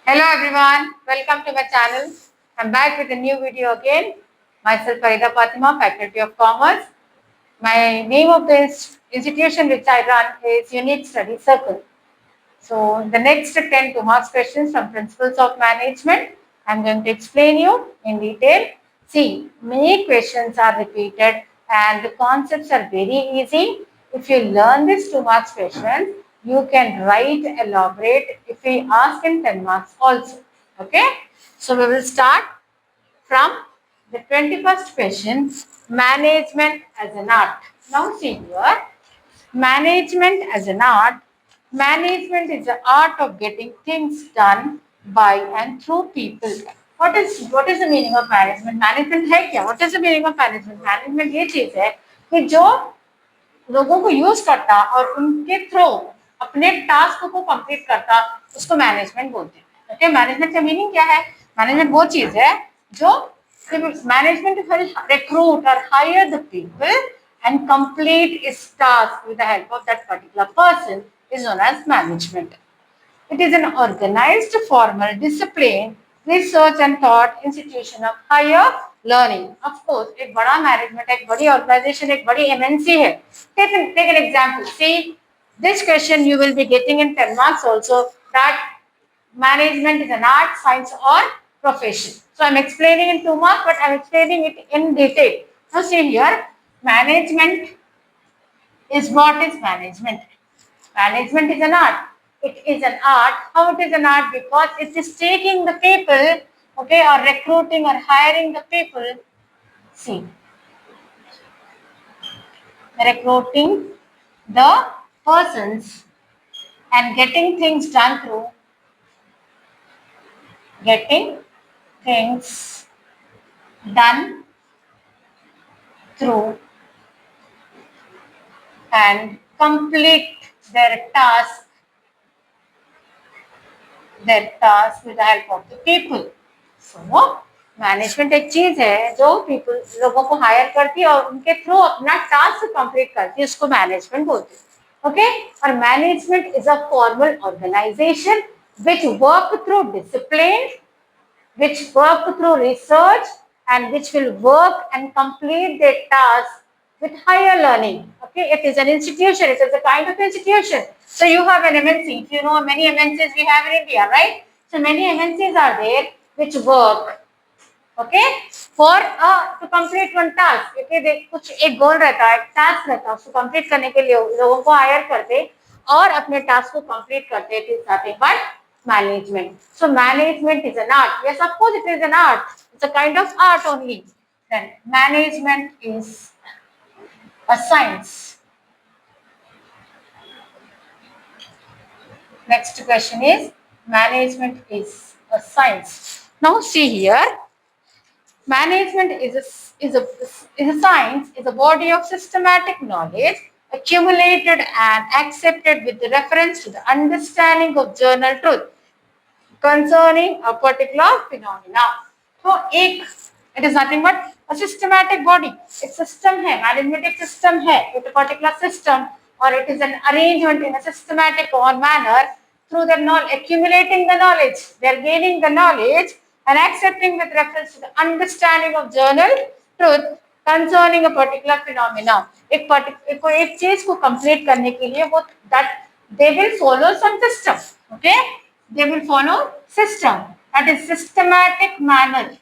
Hello everyone, welcome to my channel. I'm back with a new video again. Myself Farida Fatima, Faculty of Commerce. My name of this institution which I run is Unique Study Circle. So the next 10 2 marks questions from Principles of Management, I'm going to explain you in detail. See, many questions are repeated and the concepts are very easy. If you learn these 2 marks questions, you can write, elaborate if we ask in 10 marks also. Okay? So we will start from the 21st question, management as an art. Now see here, management as an art. Management is the art of getting things done by and through people. What is the meaning of management? Management है क्या? What is the meaning of management? Management ये चीज है कि जो लोगों को use करता और उनके थ्रू अपने टास्क को कंप्लीट करता उसको मैनेजमेंट बोलते हैं. ओके, मैनेजमेंट का मीनिंग क्या है? मैनेजमेंट वो चीज है जो management will recruit or hire the people and complete its task with the help of that particular person is known as management. It is an organized, formal, discipline, research and thought institution of higher learning. Of course, एक बड़ा management, एक बड़ी organization, एक बड़ी MNC है. Take an example. See, this question you will be getting in 10 marks also, that management is an art, science or profession. So I'm explaining in 2 marks, but I'm explaining it in detail. Now see here, management is what is management? Management is an art. It is an art. How it is an art? Because it is taking the people, okay, or recruiting or hiring the people. See, recruiting the persons and getting things done through getting things done through and complete their task with the help of the people. So, management एक चीज है जो people लोगों को higher करती है और उनके थ्रू अपना टास्क कंप्लीट करती है, उसको मैनेजमेंट बोलते हैं. ओके, और management is a formal organisation which work through discipline, which work through research and which will work and complete their task with higher learning. Okay, it is an institution, it is a kind of institution. So you have an MNC, if you know many MNCs we have in India, right? So many MNCs are there which work, okay, for to complete one task. Okay, कुछ एक गोल रहता है, एक task रहता है, उसको complete करने के लिए लोगों को हायर करते और अपने टास्क को कंप्लीट करते थे साथ ही management. So management is an art. Yes, of course it is an art. It's a kind of art only. Then management is a science. Next question is, management is a science. Now see here, management is a science, is a body of systematic knowledge accumulated and accepted with reference to the understanding of general truth concerning a particular phenomena. So it is nothing but a systematic body. एक system है, management एक system है, it's a particular system or it is an arrangement in a systematic manner through their knowledge, accumulating the knowledge, they are gaining the knowledge and accepting with reference to the understanding of general truth concerning a particular phenomena. एक चीज को complete करने के लिए वो that they will follow some system, okay? They will follow system, that is systematic manner.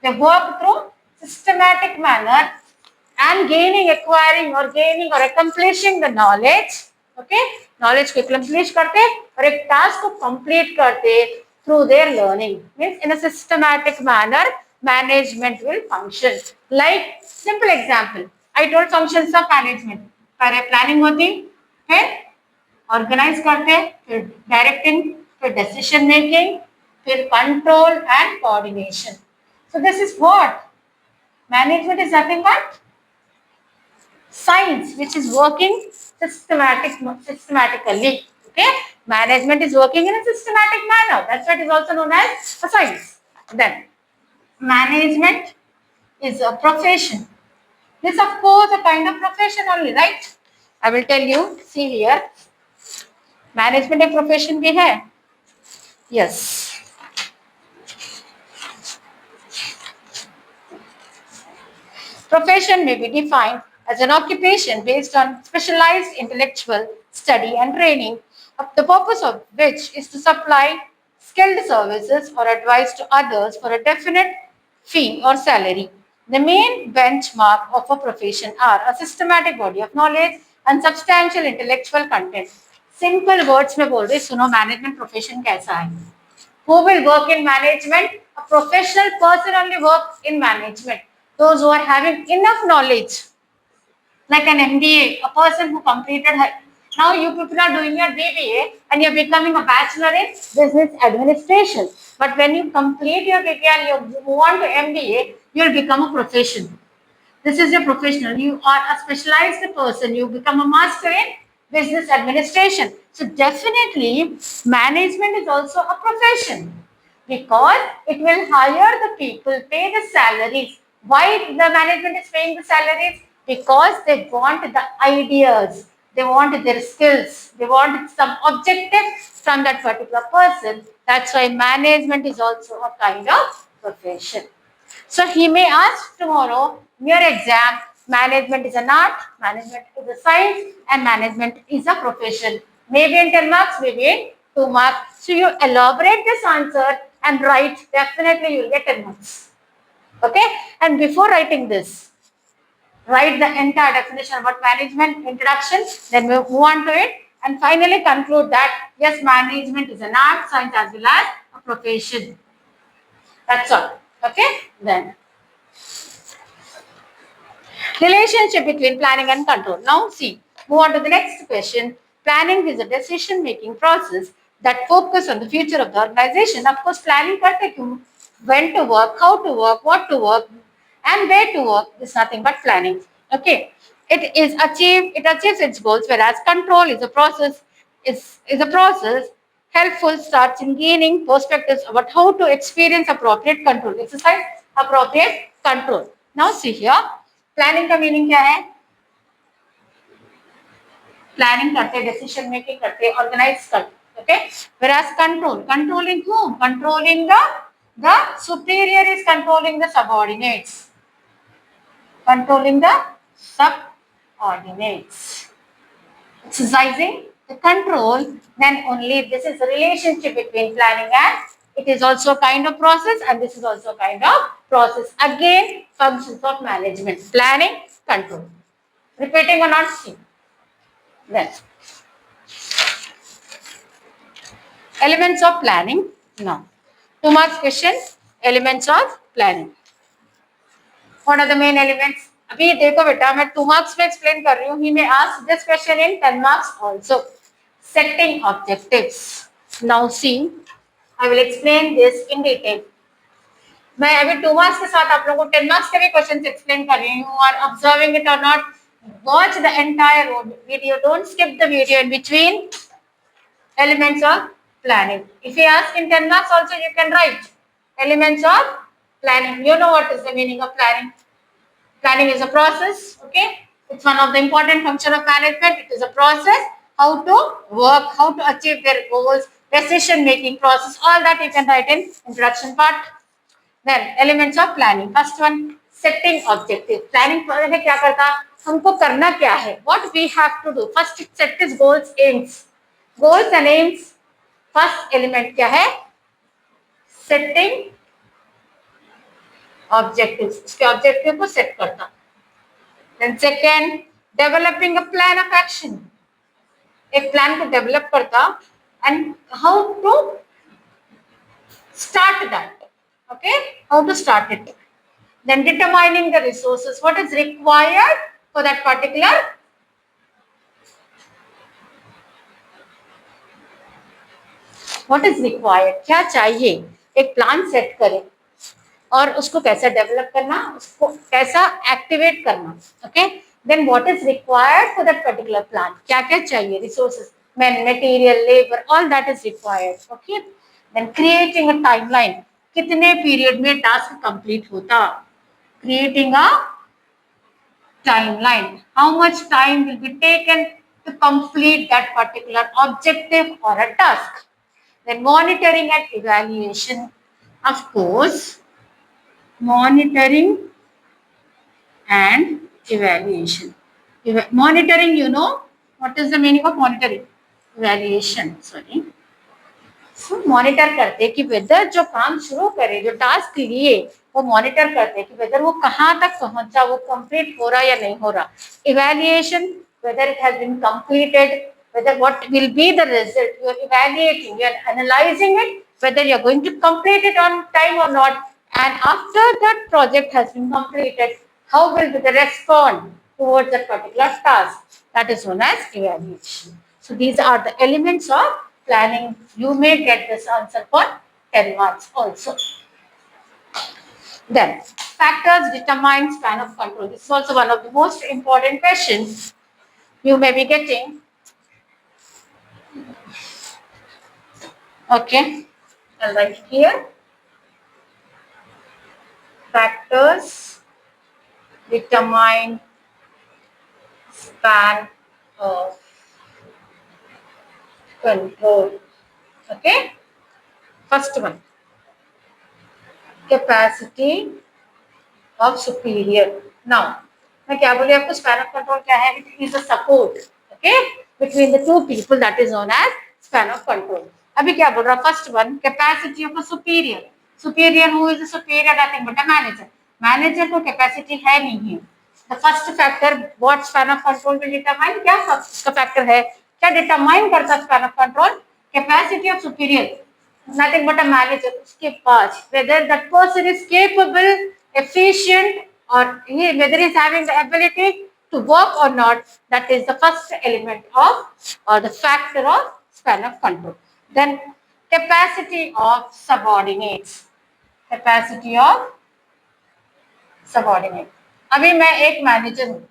They work through systematic manner and acquiring or gaining or accomplishing the knowledge. Okay, knowledge को accomplish करते और एक task को complete करते through their learning. Means in a systematic manner, management will function. Like simple example, I told functions of management. पहले planning होती, फिर organise करते, फिर डायरेक्टिंग, फिर डिसीजन मेकिंग, फिर control and coordination. So this is what management is nothing but science which is working systematically. Okay, management is working in a systematic manner, that's why it is also known as a science. Then management is a profession. This of course a kind of profession only, right? I will tell you. See here, management एक profession भी है Yes. Profession may be defined as an occupation based on specialized intellectual study and training, the purpose of which is to supply skilled services or advice to others for a definite fee or salary. The main benchmark of a profession are a systematic body of knowledge and substantial intellectual content. Simple words में बोल रही सुनो management profession कैसा है. Who will work in management? A professional person only work in management. Those who are having enough knowledge, like an MBA, a person who completed her. Now you people are doing your BBA and you're becoming a bachelor in business administration. But when you complete your BBA and you move on to MBA, you'll become a professional. This is your professional. You are a specialized person. You become a master in business administration. So definitely management is also a profession because it will hire the people, pay the salaries. Why the management is paying the salaries? Because they want the ideas. They want their skills. They want some objective from that particular person. That's why management is also a kind of profession. So he may ask tomorrow, near exam, management is an art, management is a science, and management is a profession. Maybe in 10 marks, maybe in 2 marks. So you elaborate this answer and write, definitely you will get 10 marks. Okay? And before writing this, write the entire definition about management, introduction, then we move on to it, and finally conclude that yes, management is an art, science as well as a profession. That's all. Okay? Then. Relationship between planning and control. Now see, move on to the next question. Planning is a decision-making process that focus on the future of the organization. Of course, planning करते क्यों? When to work, how to work, what to work, and where to work is nothing but planning. Okay. It achieves its goals, whereas control is a process, is a process helpful starts in gaining perspectives about how to experience appropriate control. Exercise appropriate control. Now see here. Planning का meaning क्या है? Planning करते, decision making करते, organise करते. Okay. Whereas controlling whom? Controlling the superior is controlling the subordinates. Controlling the subordinates. Exercising the control, then only this is a relationship between planning and it is also kind of process and this is also kind of process. Again, functions of management, planning, control. Repeating or not? See. Then, elements of planning. Now, 2 marks question, elements of planning. What are the main elements? अभी देखो बेटा मैं 2 marks में explain कर रही हूँ. He may ask this question in 10 marks also. Setting objectives. Now see, I will explain this in detail. मैं अभी 2 marks के साथ आप लोगों को 10 marks के भी questions explain कर रही हूँ. Are observing it or not? Watch the entire video. Don't skip the video in between. Elements of planning. If you ask in 10 marks also, you can write elements of planning. You know what is the meaning of planning. Planning is a process, okay? It's one of the important function of management. It is a process, how to work, how to achieve their goals, decision making process, all that you can write in introduction part. Then elements of planning. First one, setting objective. Planning में क्या करता? हमको करना क्या है? What we have to do? First, set is goals, aims. Goals and aims. First element क्या है? Setting objectives. उसके objective को set करता. Then second, developing a plan of action. एक plan को develop करता and how to start that. Okay, how to start it. Then determining the resources. What is required for that particular what is required? क्या चाहिए? एक plan set करें और उसको कैसे डेवलप करना, उसको कैसा एक्टिवेट करना. Okay. Then what is required for that particular plan. क्या क्या चाहिए? Resources, man, material, labour, all that is required. Okay. Then creating a timeline. कितने पीरियड में टास्क कंप्लीट होता. Creating a timeline. How much time will be taken to complete that particular objective or a task? Then monitoring and evaluation. Of course, monitoring and evaluation. Monitoring, you know, what is the meaning of monitoring? Evaluation, sorry. Monitor करते कि weather जो काम शुरू करे, जो task लिए, वो monitor करते कि वेदर वो कहाँ तक पहुंचा, वो कंप्लीट हो रहा या नहीं हो रहा. Evaluation, whether it has been completed, whether what will be the result. You are evaluating, you are analyzing it, whether you are going to complete it on time or not. And after that project has been completed, how will the respond towards that particular task? That is known as evaluation. So these are the elements of planning. You may get this answer for 10 marks also. Then, factors determine span of control. This is also one of the most important questions you may be getting. Okay, I'll write here. Factors determine span of control. Okay, first one, capacity of superior. Now, मैं क्या बोली आपको, span of control क्या है? It is a support, okay, between the two people, that is known as span of control. अभी क्या बोल रहा? First one, capacity of a superior. Superior, who is a superior? Nothing but a manager. Manager को capacity है नहीं है. The first factor, what span of control will determine? क्या का factor है? क्या determine करता span of control? Capacity of superior. Nothing but a manager. उसके पास whether that person is capable, efficient, or whether he is having the ability to work or not. That is the first element of, or the factor of span of control. Then capacity of subordinates. Capacity of subordinate. अभी मैं एक manager हूँ.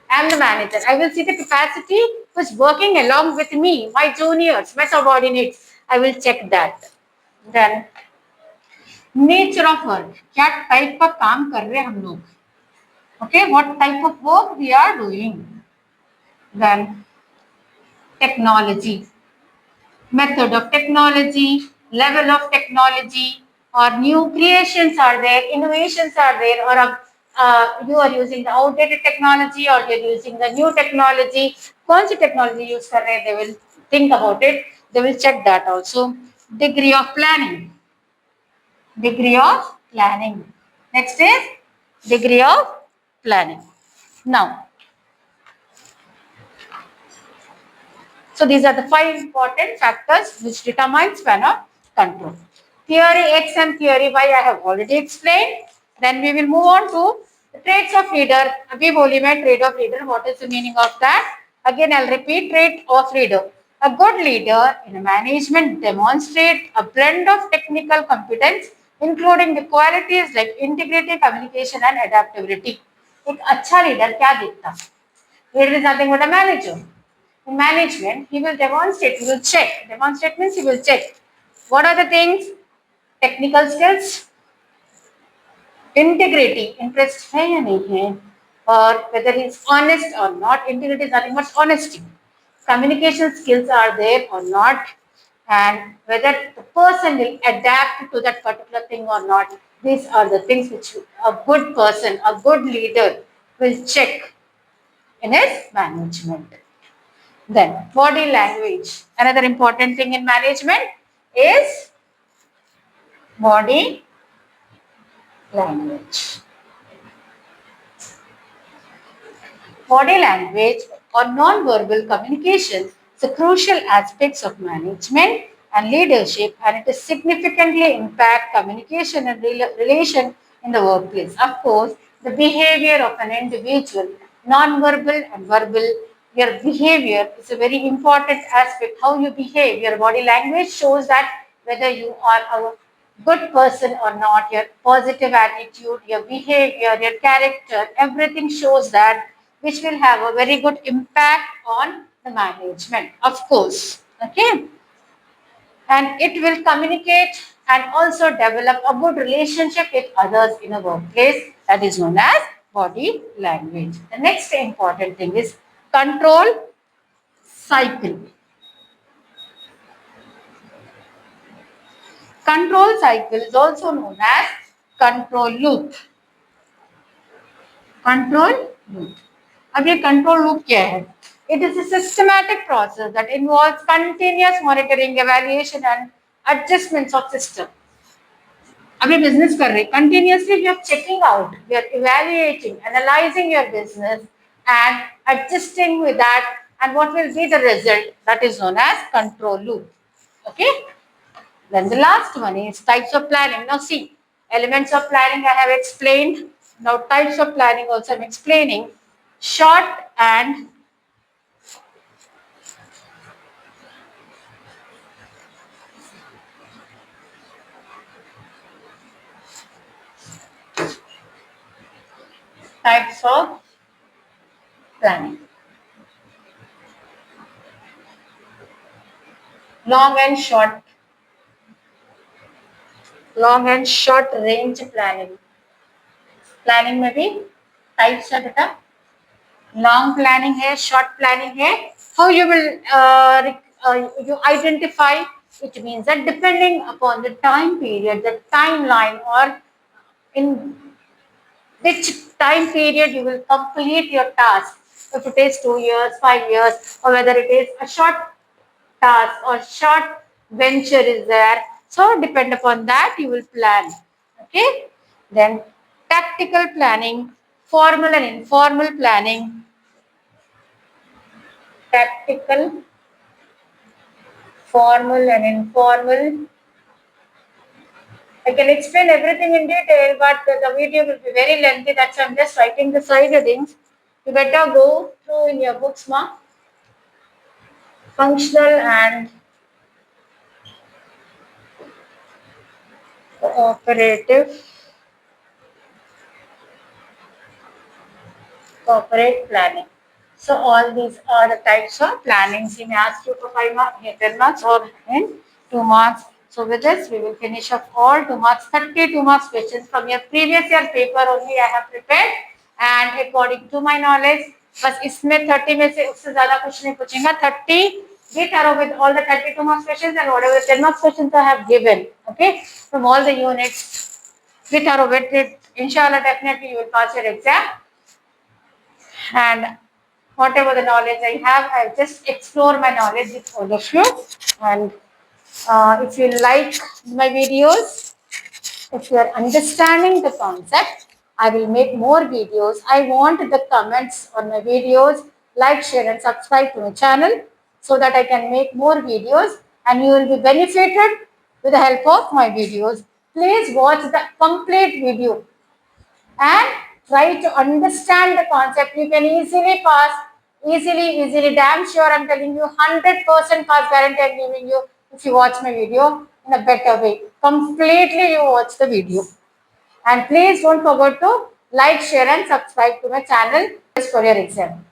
I am the manager. I will see the capacity who is working along with me, my juniors, my subordinates. I will check that. Then nature of work. क्या type का काम कर रहे हैं हम लोग? Okay, what type of work we are doing. Then technology. Method of technology, level of technology, or new creations are there, innovations are there, or you are using the outdated technology or you are using the new technology. कौन सी technology use कर रहे हैं? They will think about it. They will check that also. Degree of planning. Degree of planning. Next is degree of planning. Now, so these are the 5 important factors which determine span of control. Theory X and theory Y I have already explained. Then we will move on to the traits of leader. Abhi boli main trait of leader. What is the meaning of that? Again, I'll repeat trait of leader. A good leader in a management demonstrates a blend of technical competence, including the qualities like integrity, communication, and adaptability. एक अच्छा leader क्या देखता? Leader is nothing but a manager. In management, he will demonstrate, he will check. Demonstrate means he will check. What are the things? Technical skills, integrity, interest है या नहीं है, or whether he is honest or not. Integrity is nothing but honesty. Communication skills are there or not, and whether the person will adapt to that particular thing or not. These are the things which a good person, a good leader will check in his management. Then body language. Another important thing in management is body language. Body language or non-verbal communication is a crucial aspect of management and leadership, and it is significantly impact communication and relation in the workplace. Of course, the behavior of an individual, non-verbal and verbal, your behavior is a very important aspect. How you behave, your body language shows that whether you are a good person or not, your positive attitude, your behavior, your character, everything shows that, which will have a very good impact on the management, of course. Okay. And it will communicate and also develop a good relationship with others in a workplace. That is known as body language. The next important thing is control cycle. control cycle is also known as control loop. Control loop. अब ये control loop क्या है? It is a systematic process that involves continuous monitoring, evaluation and adjustments of system. अब ये business कर रहे, continuously you are checking out, you are evaluating, analyzing your business and adjusting with that, and what will be the result, that is known as control loop. Okay. Then the last one is types of planning. Now see, elements of planning I have explained. Now types of planning also I'm explaining. Short and types of planning. Long and short range planning. Planning में भी types है बेटा. Long planning है, short planning है. How you will you identify? It means that depending upon the time period, the timeline, or in which time period you will complete your task. If it is 2 years, 5 years, or whether it is a short task or short venture is there. So depend upon that you will plan. Okay. Then tactical planning, formal and informal planning. Tactical, formal and informal. I can explain everything in detail, but the video will be very lengthy. That's why I'm just writing the side headings. You better go through in your books, ma. Functional and cooperative, corporate planning. So all these are the types of planning. He may ask you for 5 marks, 10 marks, or in 2 marks. So with this, we will finish up all 2 marks, 32 marks questions from your previous year paper only I have prepared, and according to my knowledge, बस इसमें 30 में से उससे ज़्यादा कुछ नहीं पूछेगा. 30 be thorough with all the 32 marks questions and whatever the 10 marks questions I have given. Okay, from all the units, be thorough with it. Inshallah, definitely you will pass your exam. And whatever the knowledge I have, I just explore my knowledge with all of you. And if you like my videos, if you are understanding the concept, I will make more videos. I want the comments on my videos, like, share and subscribe to my channel so that I can make more videos and you will be benefited with the help of my videos. Please watch the complete video and try to understand the concept. You can easily pass, easily, damn sure I'm telling you, 100% pass guarantee I'm giving you if you watch my video in a better way. Completely you watch the video. And please don't forget to like, share and subscribe to my channel just for your exam.